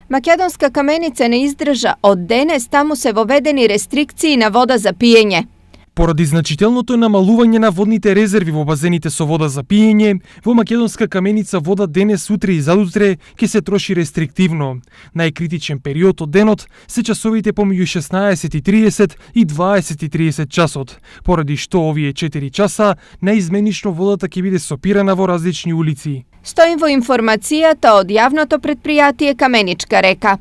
Македонска каменица не издржа од денес таму се воведени рестрикции на вода за пиење. Поради значителното намалување на водните резерви во базените со вода за пиење, во Македонска каменица вода денес, утре и задутре ќе се троши рестриктивно. Најкритичен период од денот се часовите помеѓу 16:30 и 20:30 часот, поради што овие 4 часа наизменично водата ќе биде сопирана во различни улици. Стоим во информацијата од јавното претпријатие Каменичка река.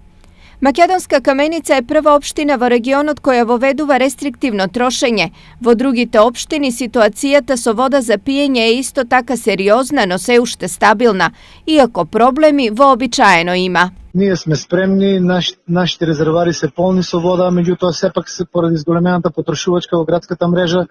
Македонска каменица е прва општина во регионот која воведува рестриктивно трошење. Во другите општини ситуацијата со вода за пиење е исто така сериозна, но се уште стабилна, иако проблеми вообичаено има. Ние сме спремни, нашите резервари се полни со вода, меѓутоа сепак се поради зголемената потрошувачка во градската мрежа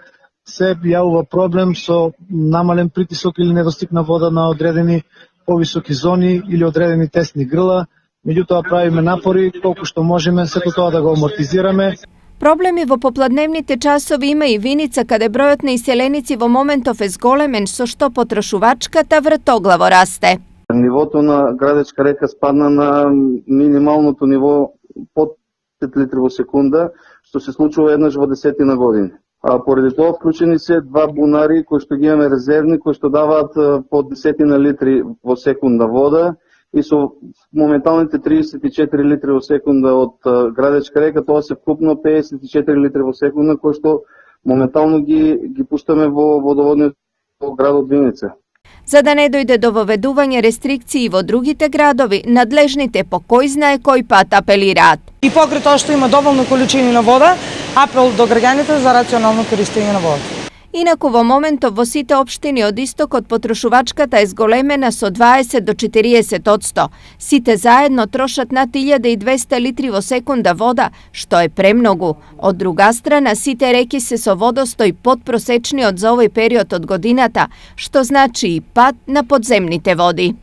се јавува проблем со намален притисок или недостиг на вода на одредени повисоки зони или одредени тесни грла. Меѓутоа правиме напори колку што можеме сето тоа да го амортизираме. Проблеми во попладневните часови има и Виница, каде бројот на иселеници во моментов е зголемен, со што потрошувачката вртоглаво расте. Нивото на Градечка река спадна на минималното ниво под 5 литри во секунда, што се случува еднаш во 10 години. Поради тоа вклучени се два бунари кои што ги имаме резервни, кои што даваат по 10 литри во секунда вода, и со моменталните 34 литри во секунда од Градечка река, тоа се вкупно 54 литри во секунда, кои што моментално ги пуштаме во водоводниот градот Виница. За да не дојде до воведување рестрикции во другите градови, надлежните по кој знае кој пат апелираат. И покрај тоа што има доволно количини на вода, апел до граѓаните за рационално користење на вода. Инаку во моментов во сите општини од истокот потрошувачката е зголемена со 20 до 40%. Сите заедно трошат над 1200 литри во секунда вода, што е премногу. Од друга страна, сите реки се со водостој подпросечниот за овој период од годината, што значи и пад на подземните води.